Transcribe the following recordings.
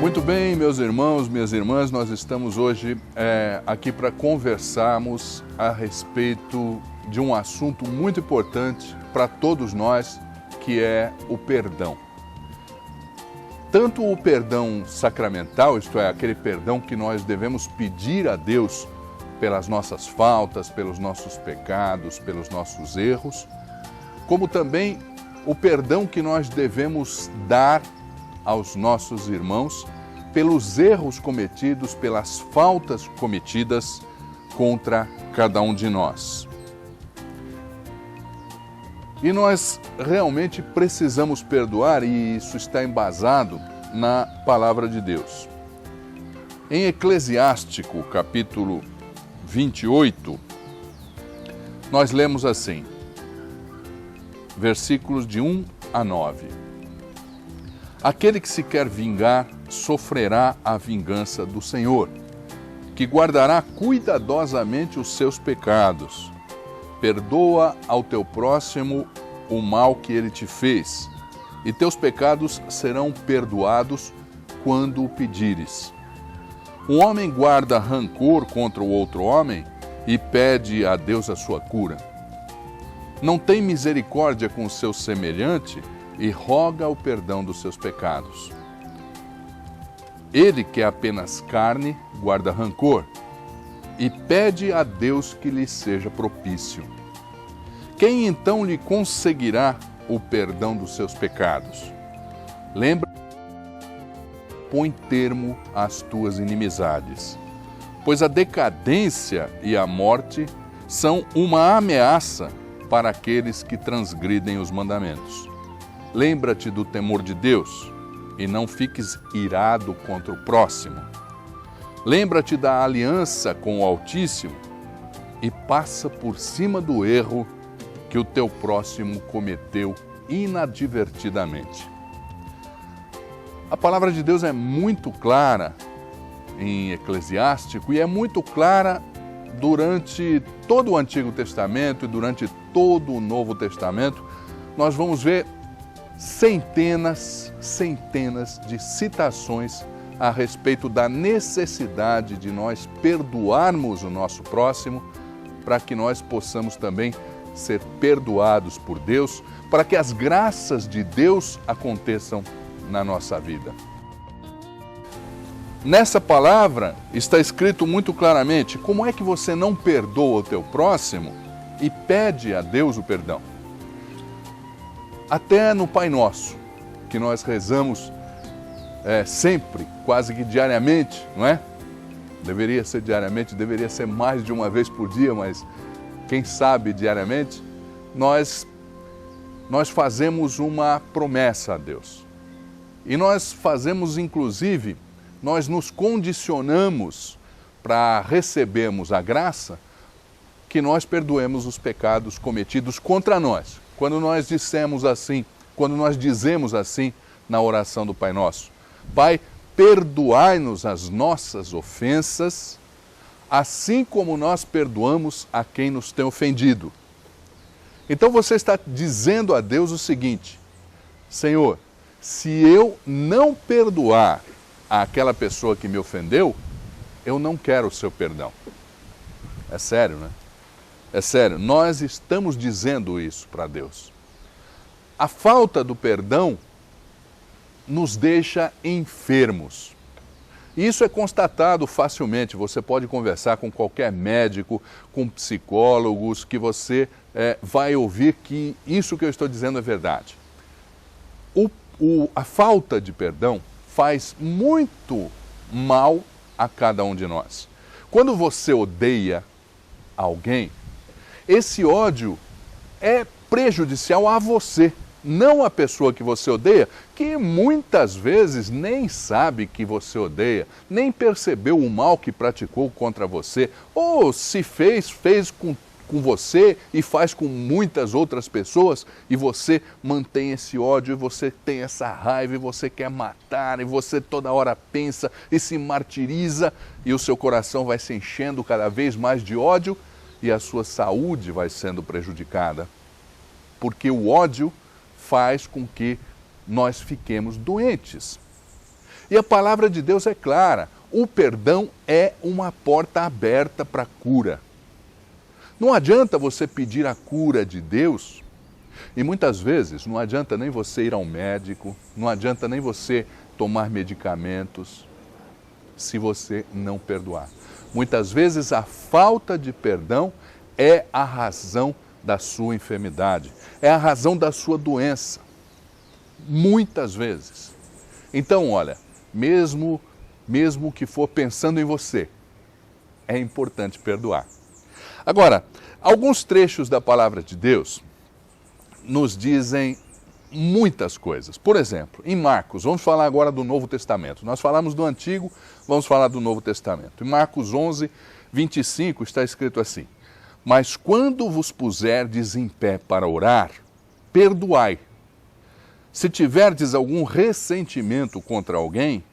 Muito bem, meus irmãos, minhas irmãs, nós estamos hoje aqui para conversarmos a respeito de um assunto muito importante para todos nós, que é o perdão. Tanto o perdão sacramental, isto é, aquele perdão que nós devemos pedir a Deus pelas nossas faltas, pelos nossos pecados, pelos nossos erros, como também o perdão que nós devemos dar aos nossos irmãos pelos erros cometidos, pelas faltas cometidas contra cada um de nós. E nós realmente precisamos perdoar, e isso está embasado na palavra de Deus. Em Eclesiástico, capítulo 28, nós lemos assim, versículos de 1 a 9. Aquele que se quer vingar, sofrerá a vingança do Senhor, que guardará cuidadosamente os seus pecados. Perdoa ao teu próximo o mal que ele te fez, e teus pecados serão perdoados quando o pedires. Um homem guarda rancor contra o outro homem e pede a Deus a sua cura. Não tem misericórdia com o seu semelhante e roga o perdão dos seus pecados. Ele, que é apenas carne, guarda rancor e pede a Deus que lhe seja propício. Quem então lhe conseguirá o perdão dos seus pecados? Lembra, põe termo às tuas inimizades, pois a decadência e a morte são uma ameaça para aqueles que transgridem os mandamentos. Lembra-te do temor de Deus e não fiques irado contra o próximo. Lembra-te da aliança com o Altíssimo e passa por cima do erro que o teu próximo cometeu inadvertidamente. A palavra de Deus é muito clara em Eclesiástico e é muito clara durante todo o Antigo Testamento e durante todo o Novo Testamento. Nós vamos ver centenas de citações a respeito da necessidade de nós perdoarmos o nosso próximo, para que nós possamos também ser perdoados por Deus, para que as graças de Deus aconteçam na nossa vida. Nessa palavra está escrito muito claramente como é que você não perdoa o teu próximo e pede a Deus o perdão. Até no Pai Nosso, que nós rezamos sempre, quase que diariamente, não é? Deveria ser diariamente, deveria ser mais de uma vez por dia, mas quem sabe diariamente, nós fazemos uma promessa a Deus. E nós fazemos, inclusive, nós nos condicionamos para recebermos a graça que nós perdoemos os pecados cometidos contra nós. Quando nós dizemos assim na oração do Pai Nosso, Pai, perdoai-nos as nossas ofensas, assim como nós perdoamos a quem nos tem ofendido. Então você está dizendo a Deus o seguinte: Senhor, se eu não perdoar aquela pessoa que me ofendeu, eu não quero o seu perdão. É sério, né? É sério, nós estamos dizendo isso para Deus. A falta do perdão nos deixa enfermos. Isso é constatado facilmente. Você pode conversar com qualquer médico, com psicólogos, que você vai ouvir que isso que eu estou dizendo é verdade. A falta de perdão faz muito mal a cada um de nós. Quando você odeia alguém, esse ódio é prejudicial a você, não a pessoa que você odeia, que muitas vezes nem sabe que você odeia, nem percebeu o mal que praticou contra você, ou se fez com você e faz com muitas outras pessoas, e você mantém esse ódio, e você tem essa raiva, e você quer matar, e você toda hora pensa e se martiriza, e o seu coração vai se enchendo cada vez mais de ódio, e a sua saúde vai sendo prejudicada. Porque o ódio faz com que nós fiquemos doentes. E a palavra de Deus é clara, o perdão é uma porta aberta para a cura. Não adianta você pedir a cura de Deus, e muitas vezes não adianta nem você ir ao médico, não adianta nem você tomar medicamentos, se você não perdoar. Muitas vezes a falta de perdão é a razão da sua enfermidade, é a razão da sua doença. Muitas vezes. Então, olha, mesmo que for pensando em você, é importante perdoar. Agora, alguns trechos da palavra de Deus nos dizem muitas coisas. Por exemplo, em Marcos, vamos falar agora do Novo Testamento. Nós falamos do Antigo, vamos falar do Novo Testamento. Em Marcos 11, 25 está escrito assim: mas quando vos puserdes em pé para orar, perdoai. Se tiverdes algum ressentimento contra alguém,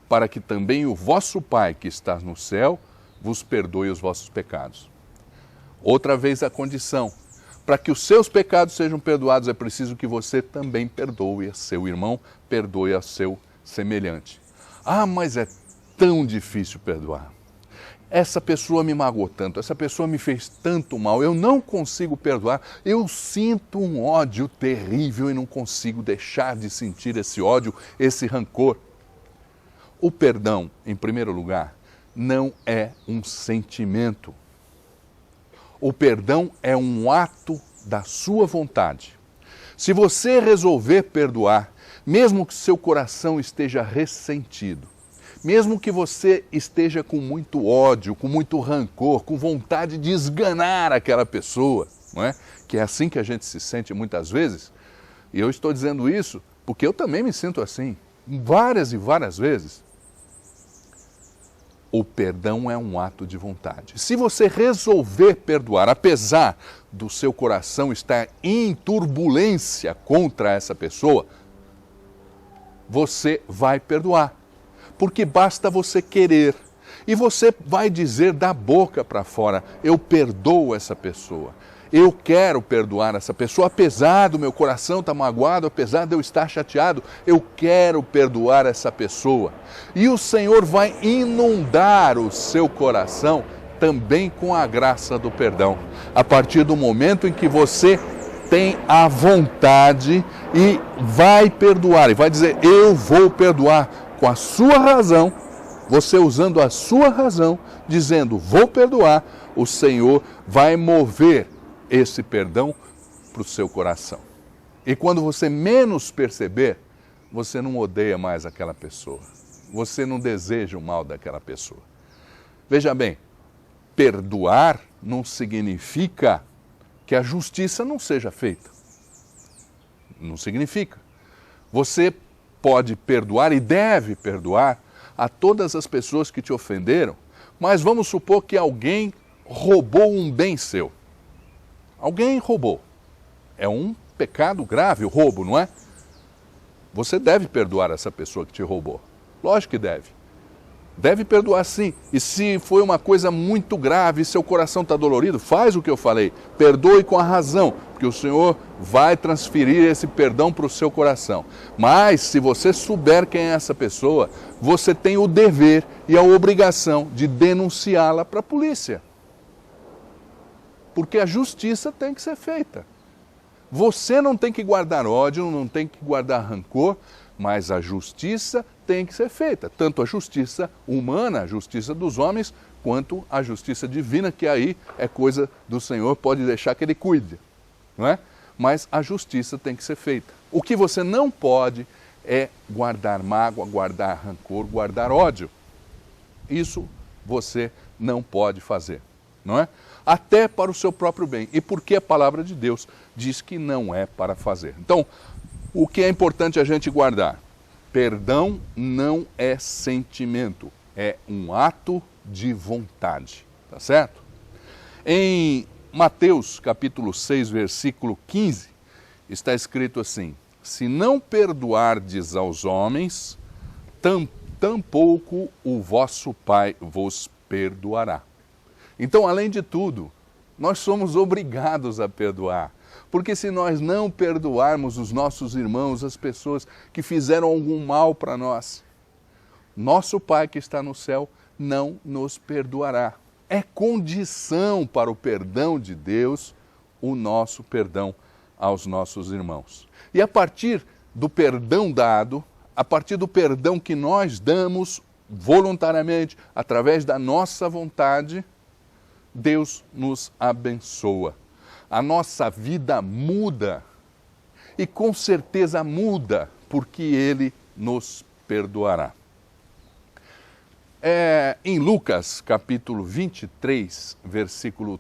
para que também o vosso Pai que está no céu vos perdoe os vossos pecados. Outra vez a condição, para que os seus pecados sejam perdoados, é preciso que você também perdoe a seu irmão, perdoe a seu semelhante. Ah, mas é tão difícil perdoar. Essa pessoa me magoou tanto, essa pessoa me fez tanto mal, eu não consigo perdoar, eu sinto um ódio terrível e não consigo deixar de sentir esse ódio, esse rancor. O perdão, em primeiro lugar, não é um sentimento. O perdão é um ato da sua vontade. Se você resolver perdoar, mesmo que seu coração esteja ressentido, mesmo que você esteja com muito ódio, com muito rancor, com vontade de esganar aquela pessoa, não é? Que é assim que a gente se sente muitas vezes, e eu estou dizendo isso porque eu também me sinto assim, várias e várias vezes. O perdão é um ato de vontade. Se você resolver perdoar, apesar do seu coração estar em turbulência contra essa pessoa, você vai perdoar. Porque basta você querer. E você vai dizer da boca para fora: eu perdoo essa pessoa. Eu quero perdoar essa pessoa, apesar do meu coração estar magoado, apesar de eu estar chateado, eu quero perdoar essa pessoa. E o Senhor vai inundar o seu coração também com a graça do perdão. A partir do momento em que você tem a vontade e vai perdoar, e vai dizer: eu vou perdoar com a sua razão, você usando a sua razão, dizendo: vou perdoar, o Senhor vai mover esse perdão para o seu coração. E quando você menos perceber, você não odeia mais aquela pessoa. Você não deseja o mal daquela pessoa. Veja bem, perdoar não significa que a justiça não seja feita. Não significa. Você pode perdoar e deve perdoar a todas as pessoas que te ofenderam, mas vamos supor que alguém roubou um bem seu. Alguém roubou. É um pecado grave o roubo, não é? Você deve perdoar essa pessoa que te roubou. Lógico que deve. Deve perdoar sim. E se foi uma coisa muito grave e seu coração está dolorido, faz o que eu falei. Perdoe com a razão, porque o Senhor vai transferir esse perdão para o seu coração. Mas se você souber quem é essa pessoa, você tem o dever e a obrigação de denunciá-la para a polícia. Porque a justiça tem que ser feita. Você não tem que guardar ódio, não tem que guardar rancor, mas a justiça tem que ser feita. Tanto a justiça humana, a justiça dos homens, quanto a justiça divina, que aí é coisa do Senhor, pode deixar que Ele cuide, não é? Mas a justiça tem que ser feita. O que você não pode é guardar mágoa, guardar rancor, guardar ódio. Isso você não pode fazer, não é? Até para o seu próprio bem. E porque a palavra de Deus diz que não é para fazer. Então, o que é importante a gente guardar? Perdão não é sentimento, é um ato de vontade, tá certo? Em Mateus capítulo 6, versículo 15, está escrito assim: se não perdoardes aos homens, tampouco o vosso Pai vos perdoará. Então, além de tudo, nós somos obrigados a perdoar. Porque se nós não perdoarmos os nossos irmãos, as pessoas que fizeram algum mal para nós, nosso Pai que está no céu não nos perdoará. É condição para o perdão de Deus o nosso perdão aos nossos irmãos. E a partir do perdão dado, a partir do perdão que nós damos voluntariamente, através da nossa vontade, Deus nos abençoa. A nossa vida muda. E com certeza muda, porque Ele nos perdoará. Em Lucas, capítulo 23, versículo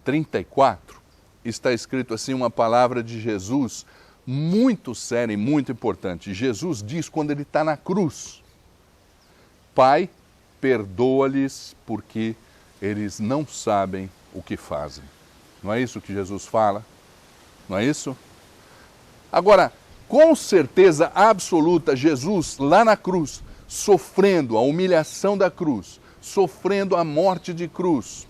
34, está escrito assim uma palavra de Jesus muito séria e muito importante. Jesus diz quando Ele está na cruz: Pai, perdoa-lhes porque eles não sabem o que fazem. Não é isso que Jesus fala? Não é isso? Agora, com certeza absoluta, Jesus lá na cruz, sofrendo a humilhação da cruz, sofrendo a morte de cruz,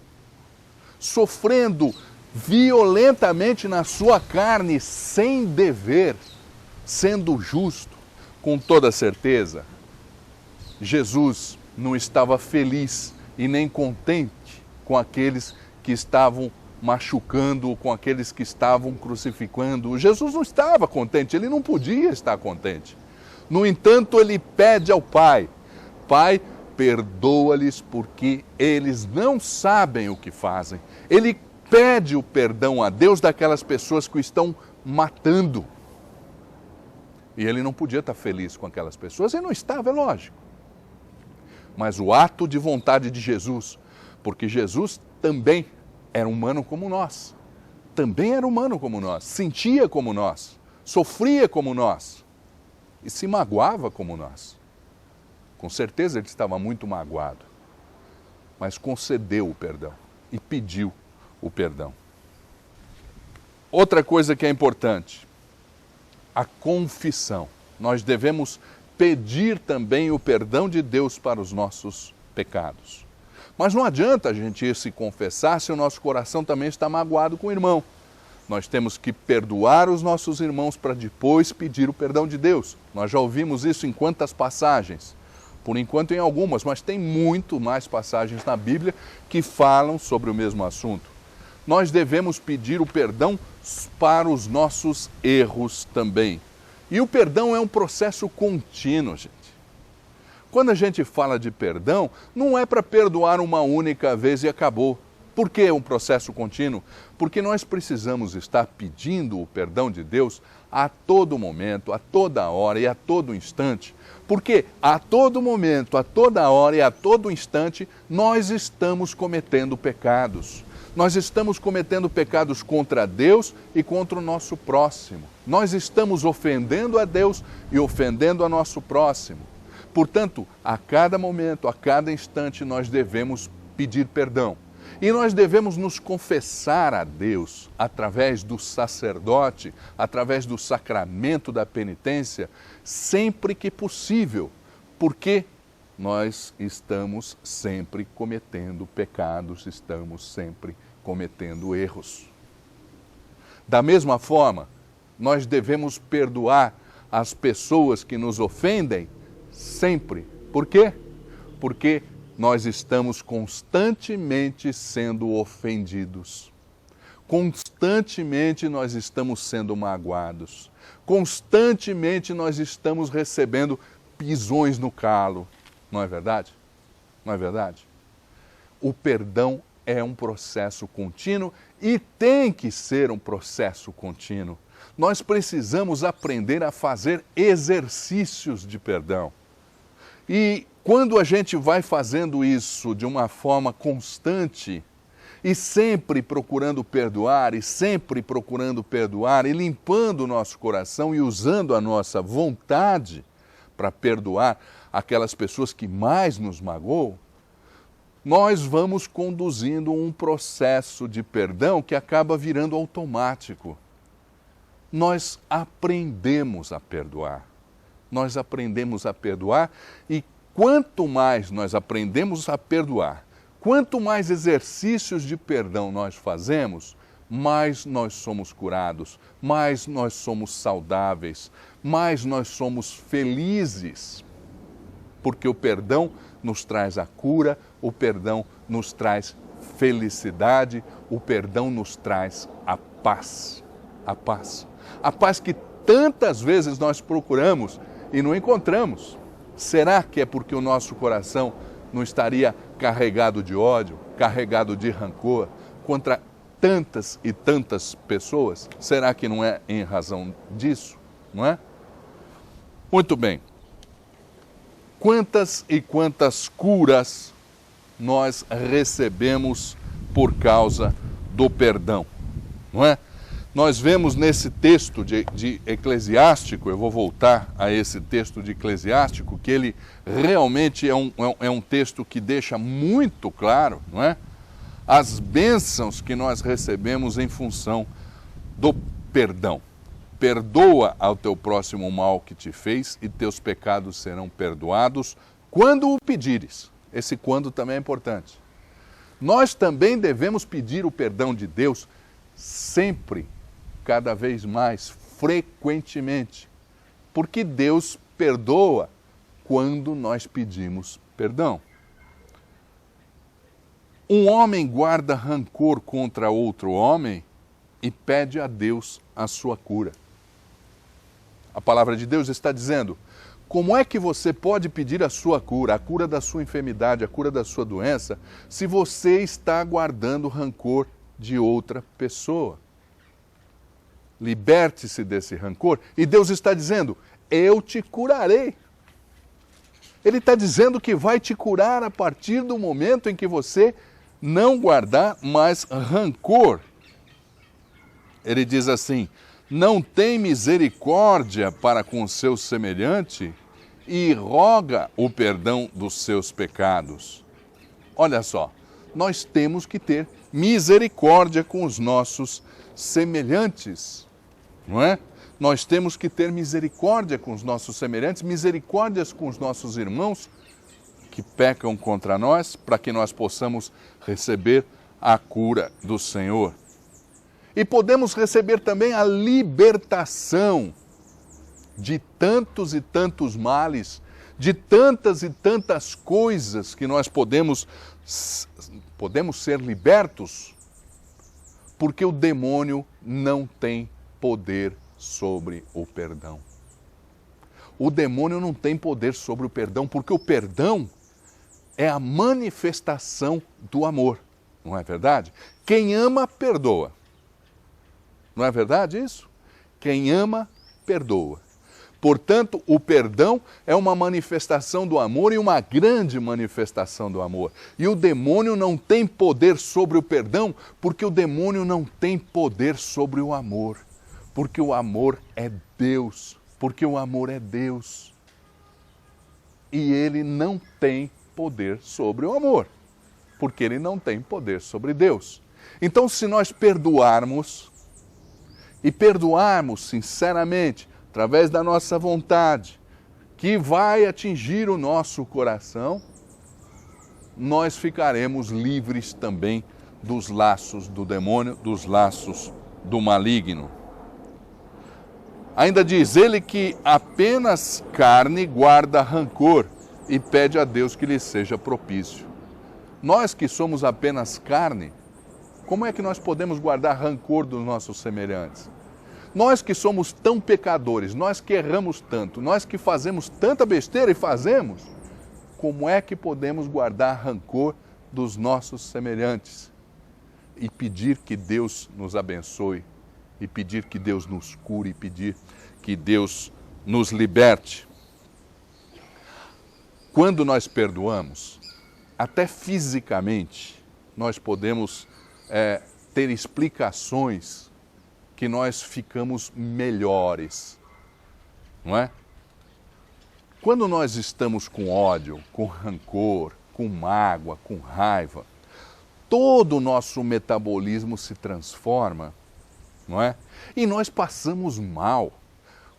sofrendo violentamente na sua carne, sem dever, sendo justo, com toda certeza, Jesus não estava feliz e nem contente com aqueles que estavam machucando, com aqueles que estavam crucificando. Jesus não estava contente, ele não podia estar contente. No entanto, ele pede ao Pai: Pai, perdoa-lhes porque eles não sabem o que fazem. Ele pede o perdão a Deus daquelas pessoas que o estão matando. E ele não podia estar feliz com aquelas pessoas, ele não estava, é lógico. Mas o ato de vontade de Jesus, porque Jesus também era humano como nós, também era humano como nós, sentia como nós, sofria como nós e se magoava como nós. Com certeza ele estava muito magoado, mas concedeu o perdão e pediu o perdão. Outra coisa que é importante, a confissão. Nós devemos pedir também o perdão de Deus para os nossos pecados. Mas não adianta a gente ir se confessar se o nosso coração também está magoado com o irmão. Nós temos que perdoar os nossos irmãos para depois pedir o perdão de Deus. Nós já ouvimos isso em quantas passagens? Por enquanto em algumas, mas tem muito mais passagens na Bíblia que falam sobre o mesmo assunto. Nós devemos pedir o perdão para os nossos erros também. E o perdão é um processo contínuo, gente. Quando a gente fala de perdão, não é para perdoar uma única vez e acabou. Por que um processo contínuo? Porque nós precisamos estar pedindo o perdão de Deus a todo momento, a toda hora e a todo instante. Porque a todo momento, a toda hora e a todo instante, nós estamos cometendo pecados. Nós estamos cometendo pecados contra Deus e contra o nosso próximo. Nós estamos ofendendo a Deus e ofendendo a nosso próximo. Portanto, a cada momento, a cada instante, nós devemos pedir perdão. E nós devemos nos confessar a Deus através do sacerdote, através do sacramento da penitência, sempre que possível, porque nós estamos sempre cometendo pecados, estamos sempre cometendo erros. Da mesma forma, nós devemos perdoar as pessoas que nos ofendem sempre. Por quê? Porque nós estamos constantemente sendo ofendidos. Constantemente nós estamos sendo magoados. Constantemente nós estamos recebendo pisões no calo. Não é verdade? Não é verdade? O perdão é um processo contínuo e tem que ser um processo contínuo. Nós precisamos aprender a fazer exercícios de perdão. E quando a gente vai fazendo isso de uma forma constante e sempre procurando perdoar, e limpando o nosso coração e usando a nossa vontade para perdoar aquelas pessoas que mais nos magoam, nós vamos conduzindo um processo de perdão que acaba virando automático. Nós aprendemos a perdoar. Nós aprendemos a perdoar e quanto mais nós aprendemos a perdoar, quanto mais exercícios de perdão nós fazemos, mais nós somos curados, mais nós somos saudáveis, mais nós somos felizes. porque o perdão nos traz a cura, o perdão nos traz felicidade, o perdão nos traz a paz. A paz. A paz que tantas vezes nós procuramos e não encontramos. Será que é porque o nosso coração não estaria carregado de ódio, carregado de rancor contra tantas e tantas pessoas? Será que não é em razão disso, não é? Muito bem. Quantas e quantas curas nós recebemos por causa do perdão, não é? Nós vemos nesse texto de Eclesiástico, eu vou voltar a esse texto de Eclesiástico, que ele realmente é um texto que deixa muito claro, não é? As bênçãos que nós recebemos em função do perdão. Perdoa ao teu próximo o mal que te fez e teus pecados serão perdoados quando o pedires. Esse quando também é importante. Nós também devemos pedir o perdão de Deus sempre, cada vez mais, frequentemente, porque Deus perdoa quando nós pedimos perdão. Um homem guarda rancor contra outro homem e pede a Deus a sua cura. A palavra de Deus está dizendo: como é que você pode pedir a sua cura, a cura da sua enfermidade, a cura da sua doença, se você está guardando rancor de outra pessoa? Liberte-se desse rancor. E Deus está dizendo: eu te curarei. Ele está dizendo que vai te curar a partir do momento em que você não guardar mais rancor. Ele diz assim: não tem misericórdia para com o seu semelhante e roga o perdão dos seus pecados. Olha só, nós temos que ter misericórdia com os nossos semelhantes, não é? Nós temos que ter misericórdia com os nossos semelhantes, misericórdias com os nossos irmãos que pecam contra nós, para que nós possamos receber a cura do Senhor. E podemos receber também a libertação de tantos e tantos males, de tantas e tantas coisas que nós podemos ser libertos, porque o demônio não tem poder sobre o perdão. O demônio não tem poder sobre o perdão, porque o perdão é a manifestação do amor, não é verdade? Quem ama, perdoa. Não é verdade isso? Quem ama, perdoa. Portanto, o perdão é uma manifestação do amor e uma grande manifestação do amor. E o demônio não tem poder sobre o perdão, porque o demônio não tem poder sobre o amor. Porque o amor é Deus. Porque o amor é Deus. E ele não tem poder sobre o amor. Porque ele não tem poder sobre Deus. Então, se nós perdoarmos, e perdoarmos sinceramente, através da nossa vontade, que vai atingir o nosso coração, nós ficaremos livres também dos laços do demônio, dos laços do maligno. Ainda diz ele que apenas carne guarda rancor e pede a Deus que lhe seja propício. Nós que somos apenas carne, como é que nós podemos guardar rancor dos nossos semelhantes? Nós que somos tão pecadores, nós que erramos tanto, nós que fazemos tanta besteira e fazemos, como é que podemos guardar rancor dos nossos semelhantes? E pedir que Deus nos abençoe, e pedir que Deus nos cure, e pedir que Deus nos liberte. Quando nós perdoamos, até fisicamente, nós podemos ter explicações que nós ficamos melhores, não é? Quando nós estamos com ódio, com rancor, com mágoa, com raiva, todo o nosso metabolismo se transforma, não é? E nós passamos mal.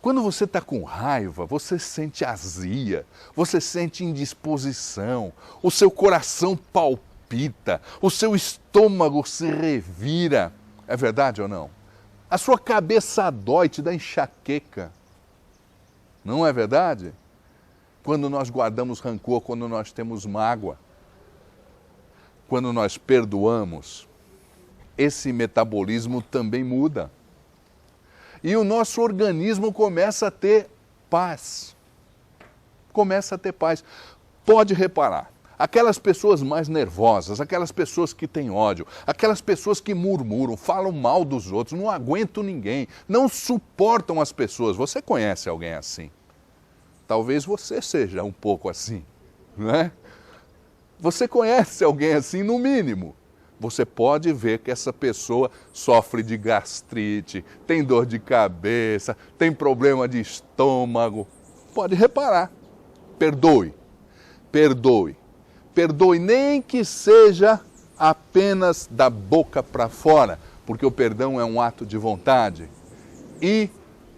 Quando você está com raiva, você sente azia, você sente indisposição, o seu coração palpita, o seu estômago se revira. É verdade ou não? A sua cabeça dói, te dá enxaqueca. Não é verdade? quando nós guardamos rancor, quando nós temos mágoa, quando nós perdoamos, esse metabolismo também muda. E o nosso organismo começa a ter paz. Começa a ter paz. Pode reparar, aquelas pessoas mais nervosas, aquelas pessoas que têm ódio, aquelas pessoas que murmuram, falam mal dos outros, não aguentam ninguém, não suportam as pessoas. Você conhece alguém assim? Talvez você seja um pouco assim, não é? Você conhece alguém assim, no mínimo. Você pode ver que essa pessoa sofre de gastrite, tem dor de cabeça, tem problema de estômago. Pode reparar. Perdoe. Perdoe. Perdoe, nem que seja apenas da boca para fora, porque o perdão é um ato de vontade. E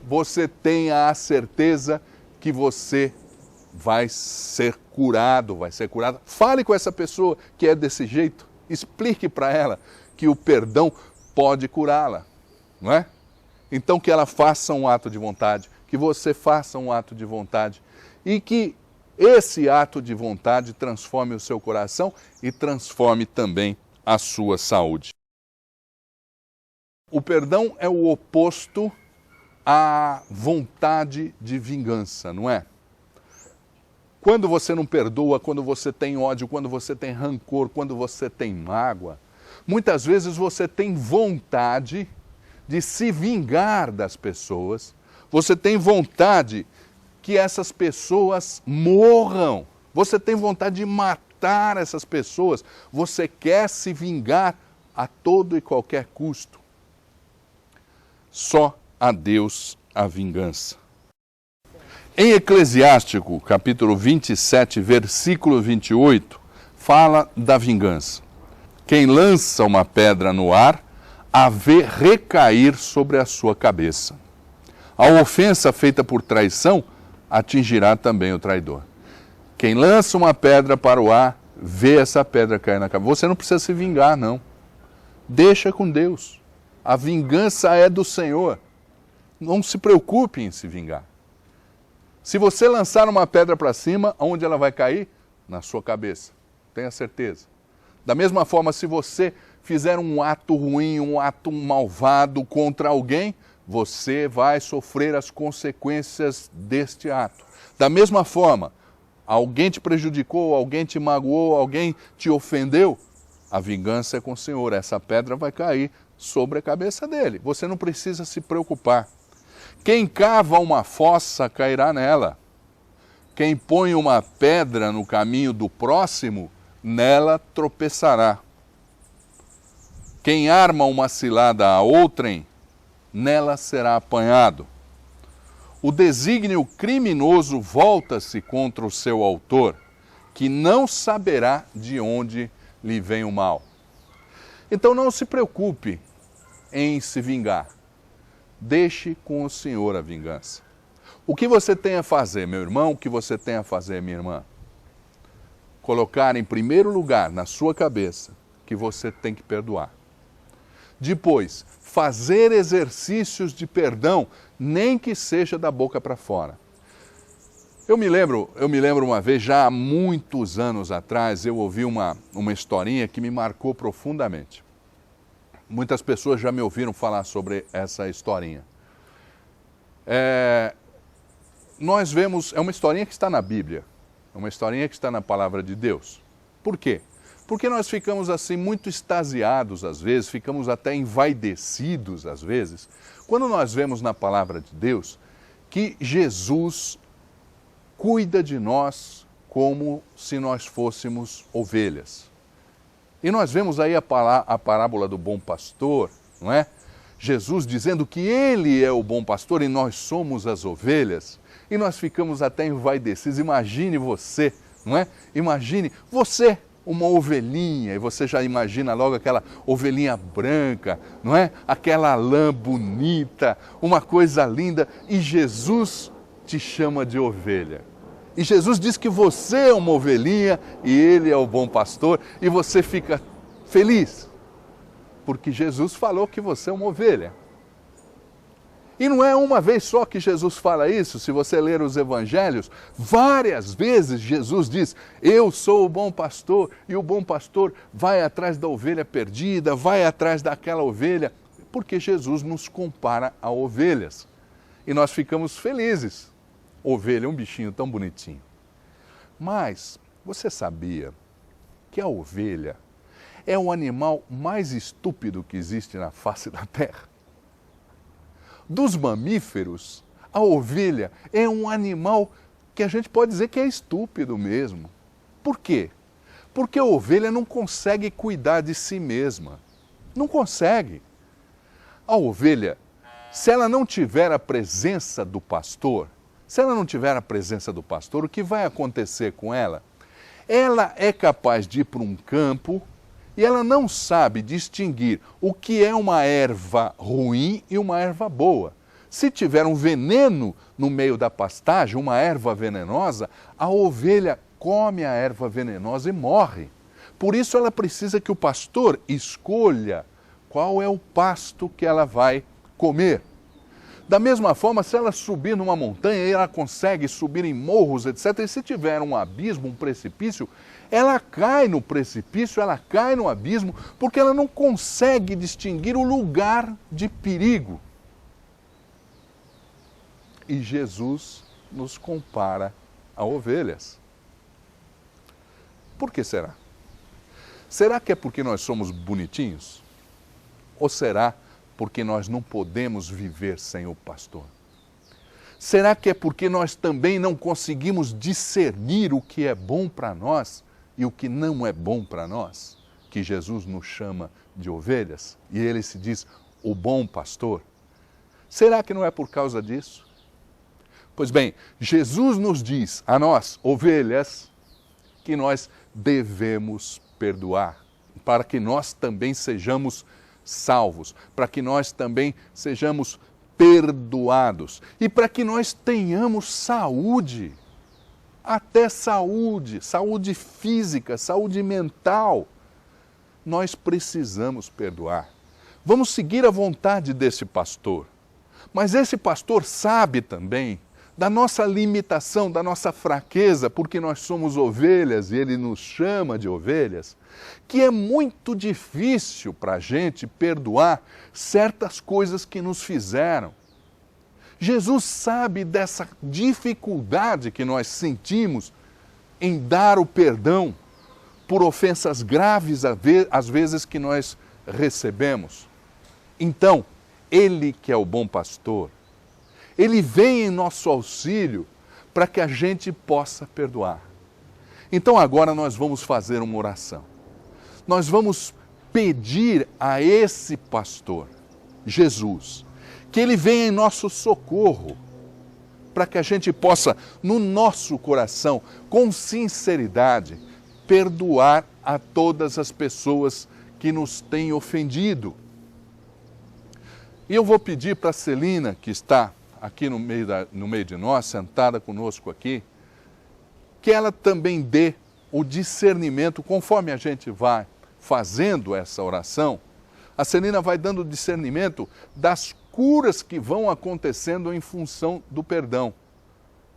você tenha a certeza que você vai ser curado, vai ser curada. Fale com essa pessoa que é desse jeito. Explique para ela que o perdão pode curá-la, não é? Então que ela faça um ato de vontade, que você faça um ato de vontade e que esse ato de vontade transforme o seu coração e transforme também a sua saúde. O perdão é o oposto à vontade de vingança, não é? Quando você não perdoa, quando você tem ódio, quando você tem rancor, quando você tem mágoa, muitas vezes você tem vontade de se vingar das pessoas, você tem vontade que essas pessoas morram, você tem vontade de matar essas pessoas, você quer se vingar a todo e qualquer custo. Só a Deus a vingança. Em Eclesiástico, capítulo 27, versículo 28, fala da vingança. Quem lança uma pedra no ar, a vê recair sobre a sua cabeça. A ofensa feita por traição atingirá também o traidor. Quem lança uma pedra para o ar, vê essa pedra cair na cabeça. Você não precisa se vingar, não. Deixa com Deus. A vingança é do Senhor. Não se preocupe em se vingar. Se você lançar uma pedra para cima, onde ela vai cair? Na sua cabeça. Tenha certeza. Da mesma forma, se você fizer um ato ruim, um ato malvado contra alguém, você vai sofrer as consequências deste ato. Da mesma forma, alguém te prejudicou, alguém te magoou, alguém te ofendeu, a vingança é com o Senhor. Essa pedra vai cair sobre a cabeça dele. Você não precisa se preocupar. Quem cava uma fossa cairá nela. Quem põe uma pedra no caminho do próximo, nela tropeçará. Quem arma uma cilada a outrem, nela será apanhado. O desígnio criminoso volta-se contra o seu autor, que não saberá de onde lhe vem o mal. Então não se preocupe em se vingar. Deixe com o Senhor a vingança. O que você tem a fazer, meu irmão, o que você tem a fazer, minha irmã? Colocar em primeiro lugar na sua cabeça que você tem que perdoar. Depois, fazer exercícios de perdão, nem que seja da boca para fora. Eu me lembro uma vez, já há muitos anos atrás, eu ouvi uma historinha que me marcou profundamente. Muitas pessoas já me ouviram falar sobre essa historinha. Nós vemos, é uma historinha que está na Bíblia, é uma historinha que está na Palavra de Deus. Por quê? Porque nós ficamos assim muito extasiados às vezes, ficamos até envaidecidos às vezes, quando nós vemos na Palavra de Deus que Jesus cuida de nós como se nós fôssemos ovelhas. E nós vemos aí a parábola do bom pastor, não é? Jesus dizendo que ele é o bom pastor e nós somos as ovelhas. E nós ficamos até envaidecidos. Imagine você, não é? Imagine você, uma ovelhinha, e você já imagina logo aquela ovelhinha branca, não é? Aquela lã bonita, uma coisa linda, e Jesus te chama de ovelha. E Jesus diz que você é uma ovelhinha e ele é o bom pastor e você fica feliz, porque Jesus falou que você é uma ovelha. E não é uma vez só que Jesus fala isso, se você ler os evangelhos, várias vezes Jesus diz, eu sou o bom pastor, e o bom pastor vai atrás da ovelha perdida, vai atrás daquela ovelha, porque Jesus nos compara a ovelhas. E nós ficamos felizes. Ovelha é um bichinho tão bonitinho. Mas você sabia que a ovelha é o animal mais estúpido que existe na face da terra? Dos mamíferos, a ovelha é um animal que a gente pode dizer que é estúpido mesmo. Por quê? Porque a ovelha não consegue cuidar de si mesma. Não consegue. A ovelha, se ela não tiver a presença do pastor, o que vai acontecer com ela? Ela é capaz de ir para um campo e ela não sabe distinguir o que é uma erva ruim e uma erva boa. Se tiver um veneno no meio da pastagem, uma erva venenosa, a ovelha come a erva venenosa e morre. Por isso ela precisa que o pastor escolha qual é o pasto que ela vai comer. Da mesma forma, se ela subir numa montanha e ela consegue subir em morros, etc., e se tiver um abismo, um precipício, ela cai no precipício, ela cai no abismo, porque ela não consegue distinguir o lugar de perigo. E Jesus nos compara a ovelhas. Por que será? Será que é porque nós somos bonitinhos? Ou será porque nós não podemos viver sem o pastor? Será que é porque nós também não conseguimos discernir o que é bom para nós e o que não é bom para nós? Que Jesus nos chama de ovelhas e ele se diz o bom pastor? Será que não é por causa disso? Pois bem, Jesus nos diz a nós, ovelhas, que nós devemos perdoar, para que nós também sejamos salvos, para que nós também sejamos perdoados e para que nós tenhamos saúde, até saúde física, saúde mental. Nós precisamos perdoar. Vamos seguir a vontade desse pastor, mas esse pastor sabe também da nossa limitação, da nossa fraqueza, porque nós somos ovelhas e ele nos chama de ovelhas, que é muito difícil para a gente perdoar certas coisas que nos fizeram. Jesus sabe dessa dificuldade que nós sentimos em dar o perdão por ofensas graves, às vezes, que nós recebemos. Então, ele que é o bom pastor, ele vem em nosso auxílio para que a gente possa perdoar. Então agora nós vamos fazer uma oração. Nós vamos pedir a esse pastor, Jesus, que ele venha em nosso socorro, para que a gente possa, no nosso coração, com sinceridade, perdoar a todas as pessoas que nos têm ofendido. E eu vou pedir para a Celina, que está aqui no meio de nós, sentada conosco aqui, que ela também dê o discernimento, conforme a gente vai fazendo essa oração, a Celina vai dando discernimento das curas que vão acontecendo em função do perdão.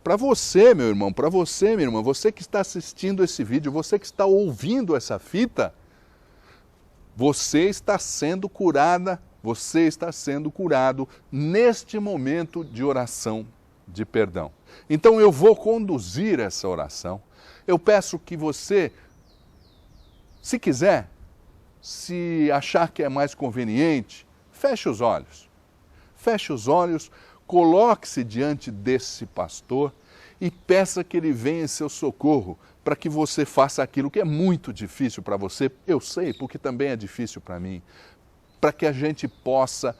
Para você, meu irmão, para você, minha irmã, você que está assistindo esse vídeo, você que está ouvindo essa fita, você está sendo curada, você está sendo curado neste momento de oração de perdão. Então eu vou conduzir essa oração. Eu peço que você, se quiser, se achar que é mais conveniente, feche os olhos. Feche os olhos, coloque-se diante desse pastor e peça que ele venha em seu socorro para que você faça aquilo que é muito difícil para você, eu sei, porque também é difícil para mim, para que a gente possa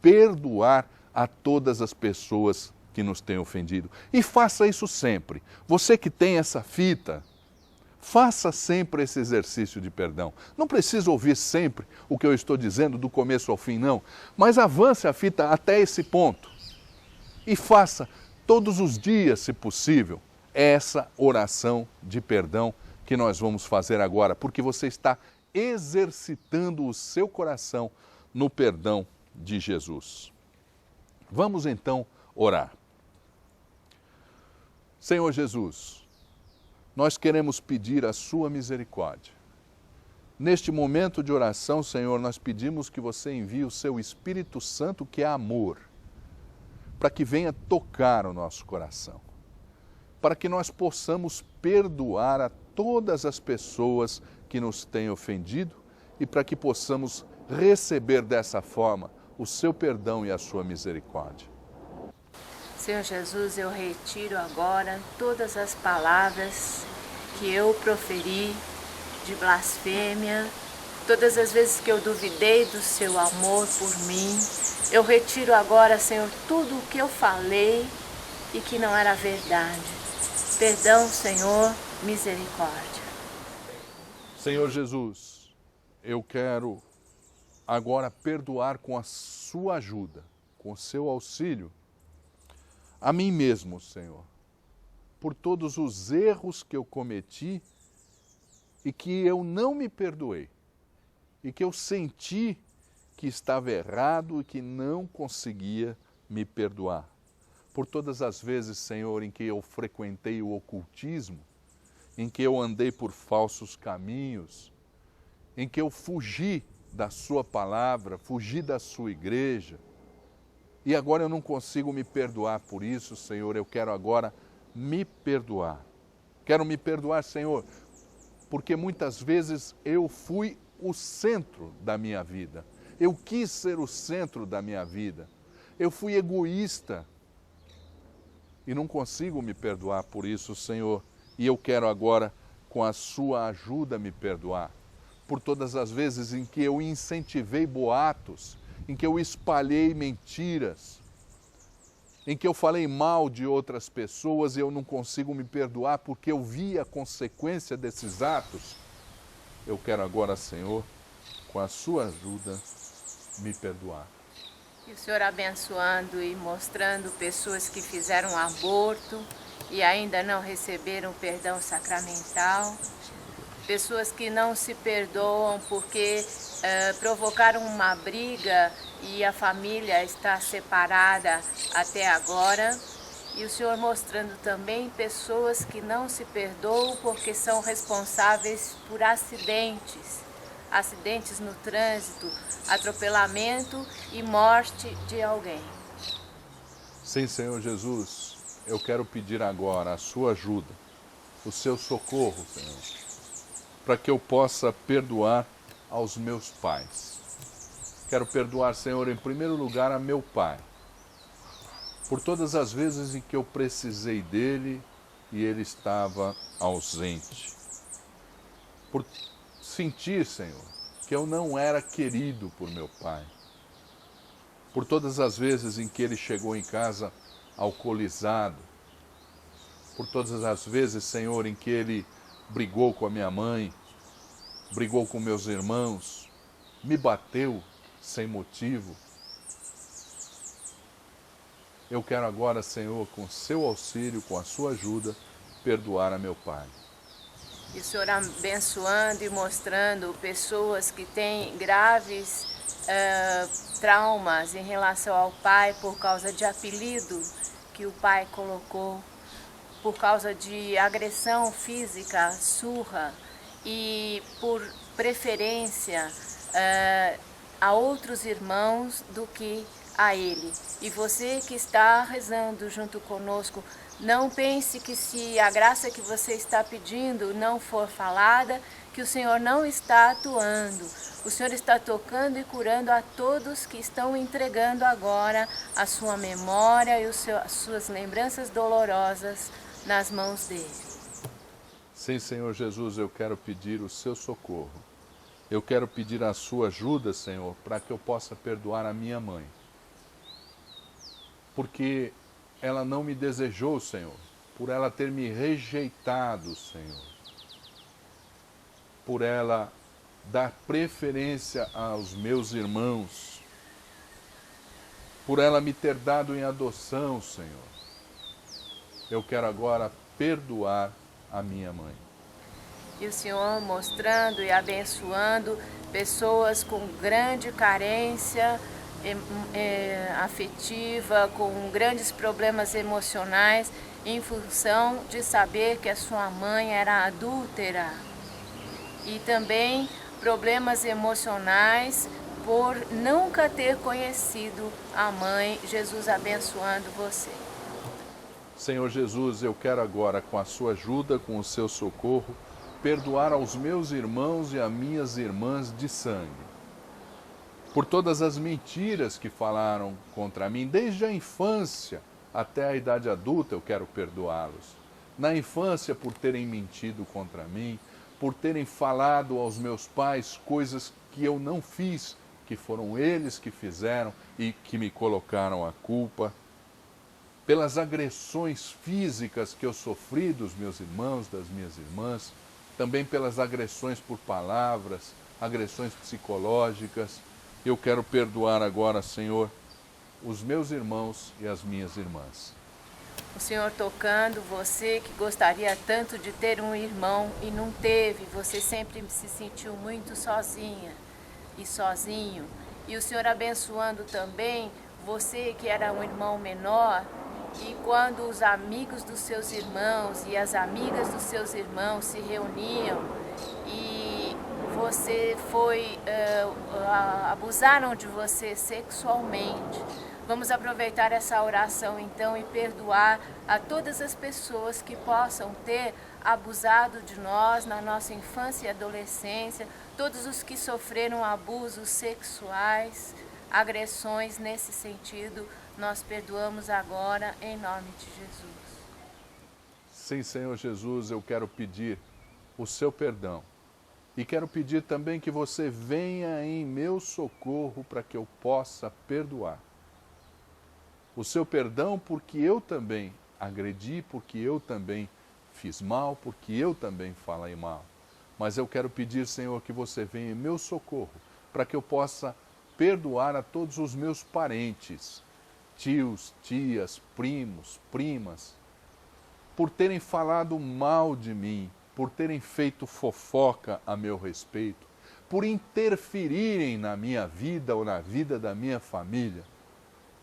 perdoar a todas as pessoas que nos têm ofendido. E faça isso sempre. Você que tem essa fita, faça sempre esse exercício de perdão. Não precisa ouvir sempre o que eu estou dizendo do começo ao fim, não. Mas avance a fita até esse ponto. E faça todos os dias, se possível, essa oração de perdão que nós vamos fazer agora, porque você está exercitando o seu coração no perdão de Jesus. Vamos então orar. Senhor Jesus, nós queremos pedir a sua misericórdia. Neste momento de oração, Senhor, nós pedimos que você envie o seu Espírito Santo, que é amor, para que venha tocar o nosso coração, para que nós possamos perdoar a todas as pessoas que nos têm ofendido e para que possamos receber dessa forma o seu perdão e a sua misericórdia. Senhor Jesus, eu retiro agora todas as palavras que eu proferi de blasfêmia, todas as vezes que eu duvidei do seu amor por mim. Eu retiro agora, Senhor, tudo o que eu falei e que não era verdade. Perdão, Senhor, misericórdia. Senhor Jesus, eu quero agora perdoar com a sua ajuda, com o seu auxílio, a mim mesmo, Senhor, por todos os erros que eu cometi e que eu não me perdoei, e que eu senti que estava errado e que não conseguia me perdoar. Por todas as vezes, Senhor, em que eu frequentei o ocultismo, em que eu andei por falsos caminhos, em que eu fugi da sua palavra, fugi da sua igreja, e agora eu não consigo me perdoar por isso, Senhor. Eu quero agora me perdoar. Quero me perdoar, Senhor, porque muitas vezes eu fui o centro da minha vida. Eu quis ser o centro da minha vida. Eu fui egoísta e não consigo me perdoar por isso, Senhor. E eu quero agora, com a sua ajuda, me perdoar por todas as vezes em que eu incentivei boatos, em que eu espalhei mentiras, em que eu falei mal de outras pessoas e eu não consigo me perdoar porque eu vi a consequência desses atos. Eu quero agora, Senhor, com a sua ajuda, me perdoar. E o Senhor abençoando e mostrando pessoas que fizeram aborto e ainda não receberam perdão sacramental, pessoas que não se perdoam porque provocaram uma briga e a família está separada até agora. E o Senhor mostrando também pessoas que não se perdoam porque são responsáveis por acidentes no trânsito, atropelamento e morte de alguém. Sim, Senhor Jesus, eu quero pedir agora a sua ajuda, o seu socorro, Senhor, para que eu possa perdoar aos meus pais. Quero perdoar, Senhor, em primeiro lugar a meu pai, por todas as vezes em que eu precisei dele e ele estava ausente. Por sentir, Senhor, que eu não era querido por meu pai. Por todas as vezes em que ele chegou em casa alcoolizado. Por todas as vezes, Senhor, em que ele brigou com a minha mãe, brigou com meus irmãos, me bateu sem motivo. Eu quero agora, Senhor, com seu auxílio, com a sua ajuda, perdoar a meu pai. E o Senhor abençoando e mostrando pessoas que têm graves traumas em relação ao pai por causa de apelido que o pai colocou, por causa de agressão física, surra e por preferência a outros irmãos do que a ele. E você que está rezando junto conosco, não pense que se a graça que você está pedindo não for falada, que o Senhor não está atuando. O Senhor está tocando e curando a todos que estão entregando agora a sua memória e as suas lembranças dolorosas nas mãos dele. Sim, Senhor Jesus, eu quero pedir o seu socorro. Eu quero pedir a sua ajuda, Senhor, para que eu possa perdoar a minha mãe. Porque ela não me desejou, Senhor, por ela ter me rejeitado, Senhor, por ela dar preferência aos meus irmãos, por ela me ter dado em adoção, Senhor. Eu quero agora perdoar a minha mãe. E o Senhor mostrando e abençoando pessoas com grande carência afetiva, com grandes problemas emocionais, em função de saber que a sua mãe era adúltera. E também problemas emocionais por nunca ter conhecido a mãe. Jesus abençoando você. Senhor Jesus, eu quero agora, com a sua ajuda, com o seu socorro, perdoar aos meus irmãos e às minhas irmãs de sangue. Por todas as mentiras que falaram contra mim, desde a infância até a idade adulta, eu quero perdoá-los. Na infância, por terem mentido contra mim, por terem falado aos meus pais coisas que eu não fiz, que foram eles que fizeram e que me colocaram a culpa. Pelas agressões físicas que eu sofri dos meus irmãos, das minhas irmãs, também pelas agressões por palavras, agressões psicológicas. Eu quero perdoar agora, Senhor, os meus irmãos e as minhas irmãs. O Senhor tocando você que gostaria tanto de ter um irmão e não teve, você sempre se sentiu muito sozinha e sozinho. E o Senhor abençoando também você que era um irmão menor, e quando os amigos dos seus irmãos e as amigas dos seus irmãos se reuniam e você abusaram de você sexualmente. Vamos aproveitar essa oração então e perdoar a todas as pessoas que possam ter abusado de nós na nossa infância e adolescência, todos os que sofreram abusos sexuais, agressões nesse sentido, nós perdoamos agora em nome de Jesus. Sim, Senhor Jesus, eu quero pedir o seu perdão. E quero pedir também que você venha em meu socorro para que eu possa perdoar. O seu perdão porque eu também agredi, porque eu também fiz mal, porque eu também falei mal. Mas eu quero pedir, Senhor, que você venha em meu socorro para que eu possa perdoar a todos os meus parentes, tios, tias, primos, primas, por terem falado mal de mim, por terem feito fofoca a meu respeito, por interferirem na minha vida ou na vida da minha família.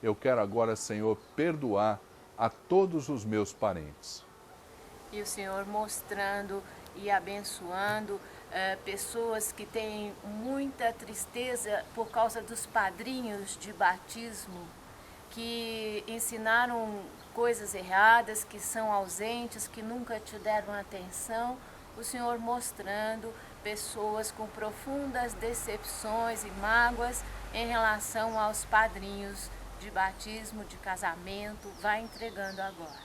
Eu quero agora, Senhor, perdoar a todos os meus parentes. E o Senhor mostrando e abençoando pessoas que têm muita tristeza por causa dos padrinhos de batismo, que ensinaram coisas erradas, que são ausentes, que nunca te deram atenção. O Senhor mostrando pessoas com profundas decepções e mágoas em relação aos padrinhos de batismo, de casamento. Vai entregando agora.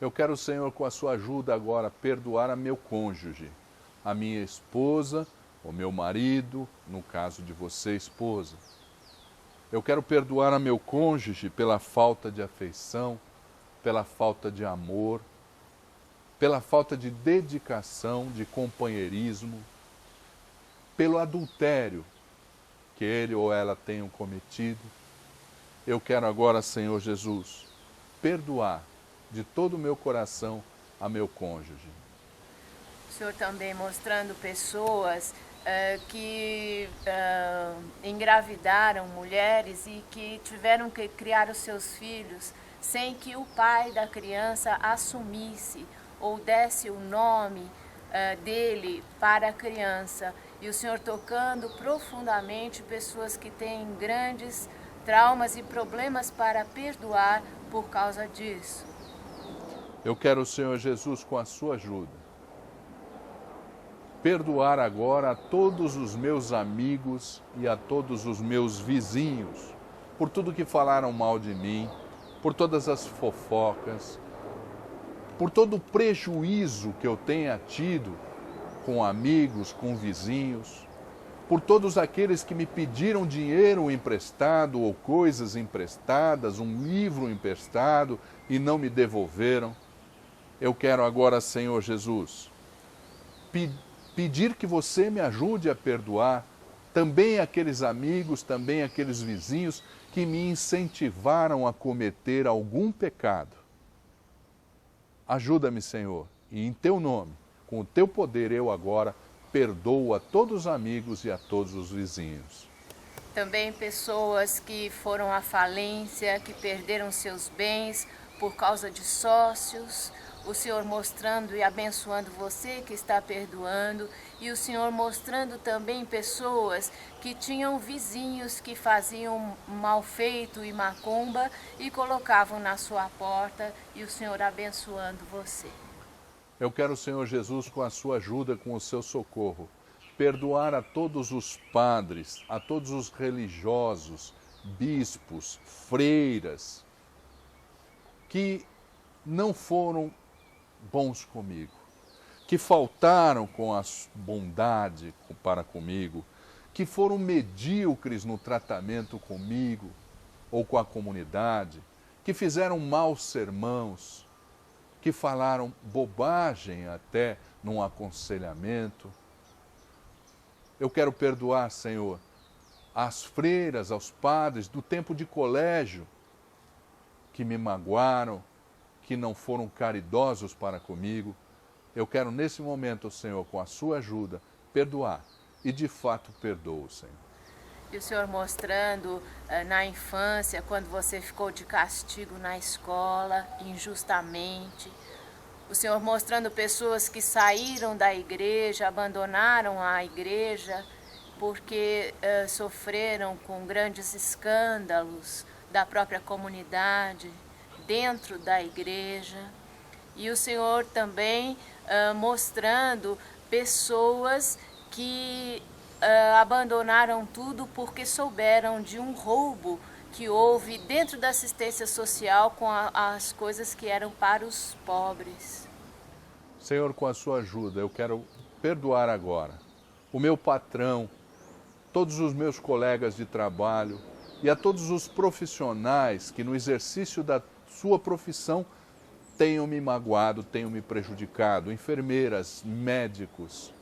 Eu quero, Senhor, com a sua ajuda agora, perdoar a meu cônjuge, a minha esposa, o meu marido, no caso de você, esposa. Eu quero perdoar a meu cônjuge pela falta de afeição, pela falta de amor, pela falta de dedicação, de companheirismo, pelo adultério que ele ou ela tenham cometido. Eu quero agora, Senhor Jesus, perdoar de todo o meu coração a meu cônjuge. O Senhor também mostrando pessoas que engravidaram mulheres e que tiveram que criar os seus filhos sem que o pai da criança assumisse ou desse o nome dele para a criança. E o Senhor tocando profundamente pessoas que têm grandes traumas e problemas para perdoar por causa disso. Eu quero, Senhor Jesus, com a sua ajuda, perdoar agora a todos os meus amigos e a todos os meus vizinhos, por tudo que falaram mal de mim, por todas as fofocas, por todo o prejuízo que eu tenha tido com amigos, com vizinhos, por todos aqueles que me pediram dinheiro emprestado ou coisas emprestadas, um livro emprestado e não me devolveram. Eu quero agora, Senhor Jesus, pedir que você me ajude a perdoar também aqueles amigos, também aqueles vizinhos que me incentivaram a cometer algum pecado. Ajuda-me, Senhor, e em teu nome, com o teu poder, eu agora perdoo a todos os amigos e a todos os vizinhos. Também pessoas que foram à falência, que perderam seus bens por causa de sócios. O Senhor mostrando e abençoando você que está perdoando, e o Senhor mostrando também pessoas que tinham vizinhos que faziam mal feito e macumba e colocavam na sua porta, e o Senhor abençoando você. Eu quero, Senhor Jesus, com a sua ajuda, com o seu socorro, perdoar a todos os padres, a todos os religiosos, bispos, freiras, que não foram bons comigo, que faltaram com a bondade para comigo, que foram medíocres no tratamento comigo ou com a comunidade, que fizeram maus sermãos, que falaram bobagem até num aconselhamento. Eu quero perdoar, Senhor, às freiras, aos padres do tempo de colégio que me magoaram, que não foram caridosos para comigo. Eu quero nesse momento, Senhor, com a sua ajuda, perdoar. E de fato perdoo, Senhor. E o Senhor mostrando na infância, quando você ficou de castigo na escola, injustamente. O Senhor mostrando pessoas que saíram da igreja, abandonaram a igreja, porque sofreram com grandes escândalos da própria comunidade, dentro da igreja. E o Senhor também mostrando pessoas que abandonaram tudo porque souberam de um roubo que houve dentro da assistência social com as coisas que eram para os pobres. Senhor, com a sua ajuda, eu quero perdoar agora o meu patrão, todos os meus colegas de trabalho e a todos os profissionais que no exercício da sua profissão tenham me magoado, tenham me prejudicado, enfermeiras, médicos,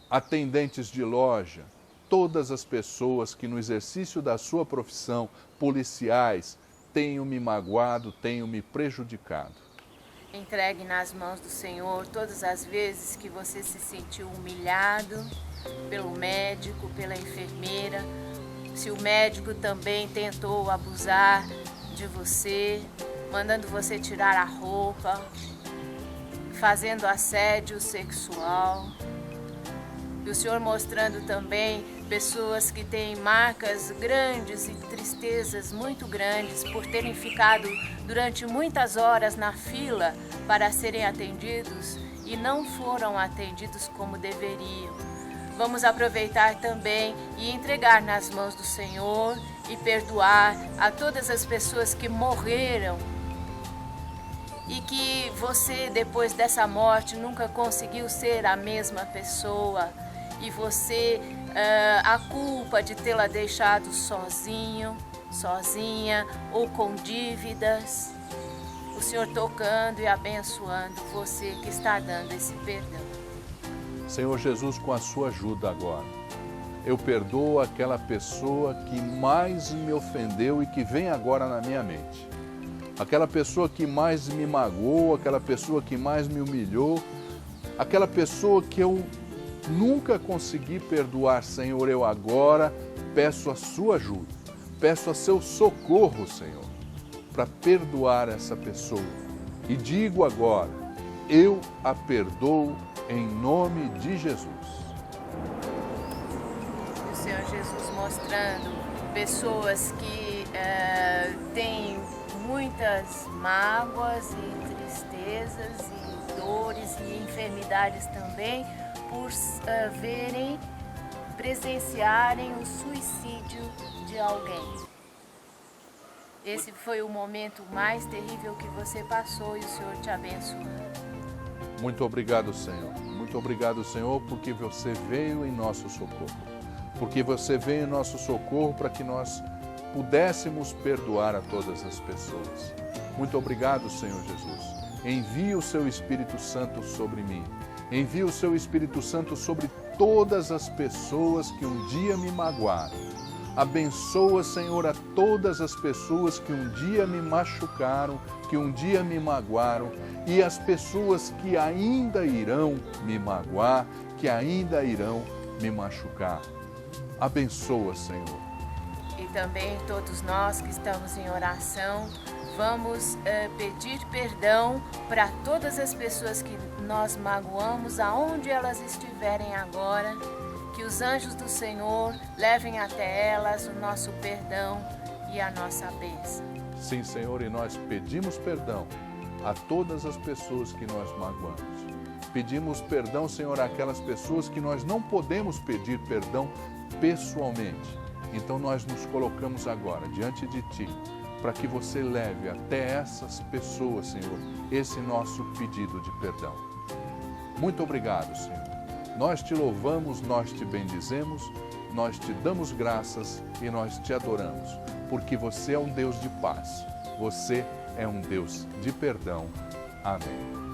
atendentes de loja, todas as pessoas que no exercício da sua profissão, policiais, tenham me magoado, tenham me prejudicado. Entregue nas mãos do Senhor todas as vezes que você se sentiu humilhado pelo médico, pela enfermeira, se o médico também tentou abusar de você, mandando você tirar a roupa, fazendo assédio sexual. E o Senhor mostrando também pessoas que têm marcas grandes e tristezas muito grandes por terem ficado durante muitas horas na fila para serem atendidos e não foram atendidos como deveriam. Vamos aproveitar também e entregar nas mãos do Senhor e perdoar a todas as pessoas que morreram e que você, depois dessa morte, nunca conseguiu ser a mesma pessoa. E você, a culpa de tê-la deixado sozinho, sozinha ou com dívidas, o Senhor tocando e abençoando você que está dando esse perdão. Senhor Jesus, com a sua ajuda agora, eu perdoo aquela pessoa que mais me ofendeu e que vem agora na minha mente. Aquela pessoa que mais me magoou, aquela pessoa que mais me humilhou, aquela pessoa que eu nunca consegui perdoar. Senhor, eu agora peço a sua ajuda, peço a seu socorro, Senhor, para perdoar essa pessoa. E digo agora, eu a perdoo em nome de Jesus. O Senhor Jesus mostrando pessoas que têm muitas mágoas e tristezas e dores e enfermidades também, por presenciarem o suicídio de alguém. Esse foi o momento mais terrível que você passou e o Senhor te abençoou. Muito obrigado, Senhor. Muito obrigado, Senhor, porque você veio em nosso socorro. Porque você veio em nosso socorro para que nós pudéssemos perdoar a todas as pessoas. Muito obrigado, Senhor Jesus. Envie o seu Espírito Santo sobre mim. Envie o seu Espírito Santo sobre todas as pessoas que um dia me magoaram. Abençoa, Senhor, a todas as pessoas que um dia me machucaram, que um dia me magoaram, e as pessoas que ainda irão me magoar, que ainda irão me machucar. Abençoa, Senhor. E também todos nós que estamos em oração, vamos pedir perdão para todas as pessoas que nós magoamos, aonde elas estiverem agora, que os anjos do Senhor levem até elas o nosso perdão e a nossa bênção. Sim, Senhor, e nós pedimos perdão a todas as pessoas que nós magoamos. Pedimos perdão, Senhor, àquelas pessoas que nós não podemos pedir perdão pessoalmente. Então nós nos colocamos agora diante de Ti, para que você leve até essas pessoas, Senhor, esse nosso pedido de perdão. Muito obrigado, Senhor. Nós te louvamos, nós te bendizemos, nós te damos graças e nós te adoramos, porque você é um Deus de paz, você é um Deus de perdão. Amém.